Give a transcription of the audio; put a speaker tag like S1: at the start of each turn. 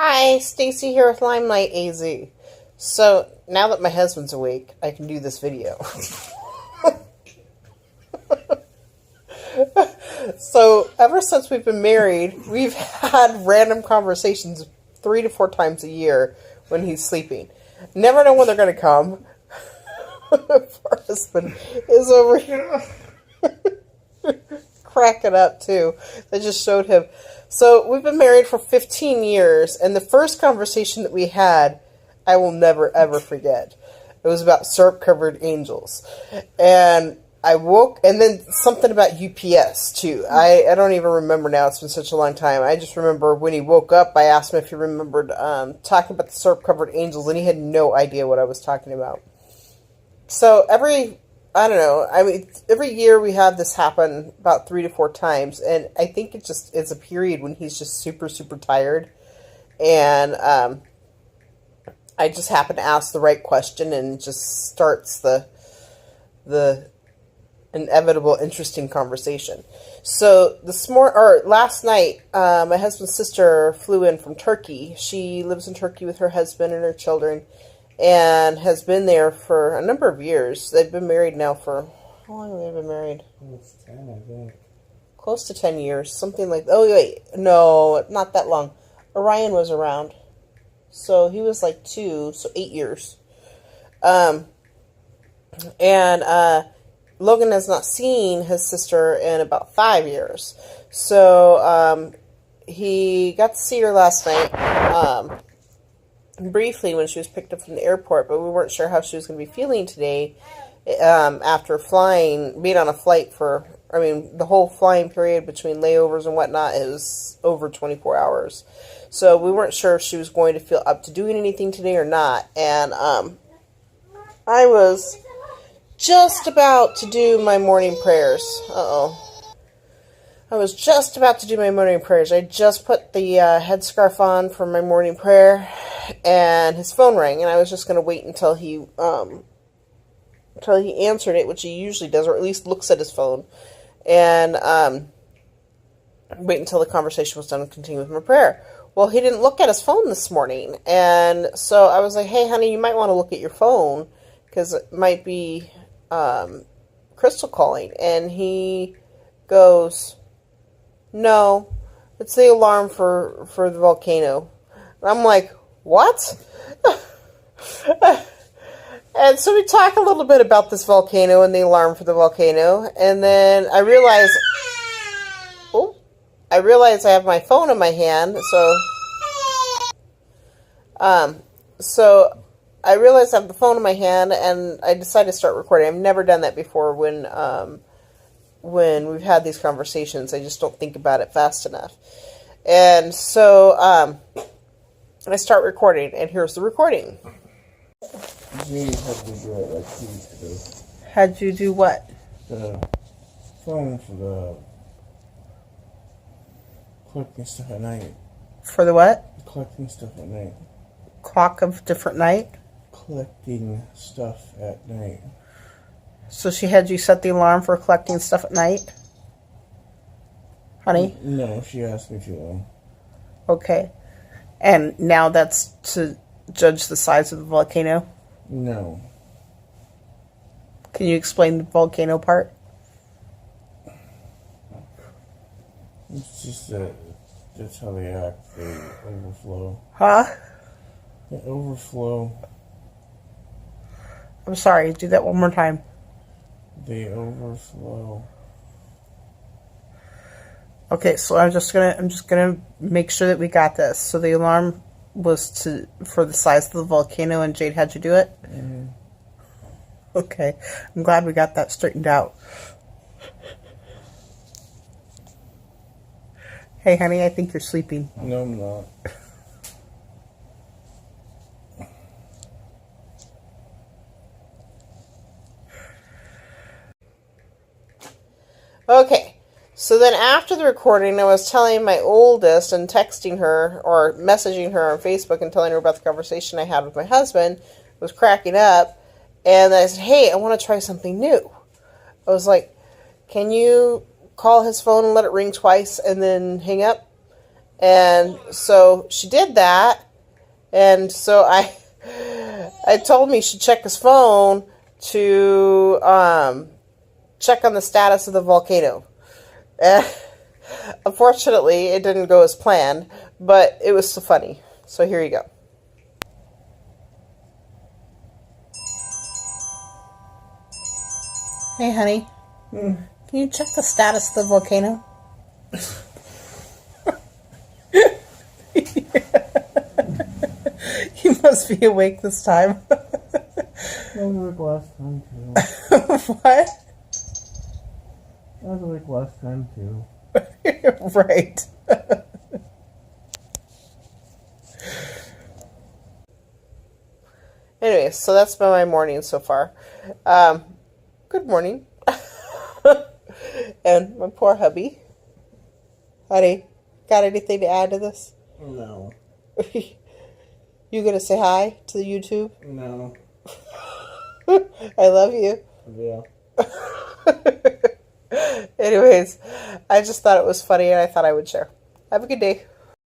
S1: Hi, Stacy here with Limelight AZ. So, now that my husband's awake, I can do this video. So, ever since we've been married, we've had random conversations 3 to 4 times a year when he's sleeping. Never know when they're going to come. Our husband is over here cracking up, too. I just showed him. So, we've been married for 15 years, and the first conversation that we had, I will never, ever forget. It was about syrup-covered angels. And I woke, and then something about UPS, too. I don't even remember now. It's been such a long time. I just remember when he woke up, I asked him if he remembered talking about the syrup-covered angels, and he had no idea what I was talking about. So, every year we have this happen about 3 to 4 times, and I think it's a period when he's just super, super tired, and I just happen to ask the right question, and it just starts the inevitable, interesting conversation. So last night, my husband's sister flew in from Turkey. She lives in Turkey with her husband and her children, and has been there for a number of years. They've been married now for, how long have they been married?
S2: It's 10, I think.
S1: Close to 10 years, something like, oh wait, no, not that long. Orion was around, so he was like 2, so 8 years. Logan has not seen his sister in about 5 years, so he got to see her last night, briefly when she was picked up from the airport, but we weren't sure how she was going to be feeling today after being on a flight for, the whole flying period between layovers and whatnot is over 24 hours. So we weren't sure if she was going to feel up to doing anything today or not. And I was just about to do my morning prayers. I was just about to do my morning prayers. I just put the headscarf on for my morning prayer, and his phone rang, and I was just going to wait until he answered it, which he usually does, or at least looks at his phone, and wait until the conversation was done and continue with my prayer. Well, he didn't look at his phone this morning, and so I was like, hey, honey, you might want to look at your phone, because it might be Crystal calling, and he goes, no, it's the alarm for the volcano. And I'm like, what? And so we talk a little bit about this volcano and the alarm for the volcano, and then I realize I have my phone in my hand, so I realized I have the phone in my hand, and I decided to start recording. I've never done that before when we've had these conversations. I just don't think about it fast enough. And so I start recording, and here's the recording.
S2: We had to do it like 2 weeks ago.
S1: How'd you do what?
S2: The phone for the collecting stuff at night.
S1: For the what?
S2: Collecting stuff at night.
S1: Clock of different night?
S2: Collecting stuff at night.
S1: So she had you set the alarm for collecting stuff at night? Honey?
S2: No, she asked me to.
S1: Okay. And now that's to judge the size of the volcano?
S2: No.
S1: Can you explain the volcano part?
S2: It's just that that's how they act. They overflow.
S1: Huh?
S2: They overflow.
S1: I'm sorry, do that one more time.
S2: They overflow.
S1: Okay, so I'm just gonna make sure that we got this. So the alarm was for the size of the volcano, and Jade had you do it?
S2: Mm-hmm.
S1: Okay, I'm glad we got that straightened out. Hey, honey, I think you're sleeping.
S2: No, I'm not.
S1: Okay, so then after the recording, I was telling my oldest and texting her or messaging her on Facebook and telling her about the conversation I had with my husband. I was cracking up, and I said, hey, I want to try something new. I was like, can you call his phone and let it ring twice and then hang up? And so she did that. And so I told him he should check his phone to check on the status of the volcano. And unfortunately, it didn't go as planned, but it was so funny. So here you go. Hey, honey. Can you check the status of the volcano? You must be awake this time.
S2: I was awake last time too.
S1: What?
S2: I was awake last time too.
S1: Right. Anyway, so that's been my morning so far. Good morning. And my poor hubby. Honey, got anything to add to this?
S2: No.
S1: You gonna say hi to the YouTube?
S2: No.
S1: I love you.
S2: Yeah.
S1: Anyways, I just thought it was funny and I thought I would share. Have a good day.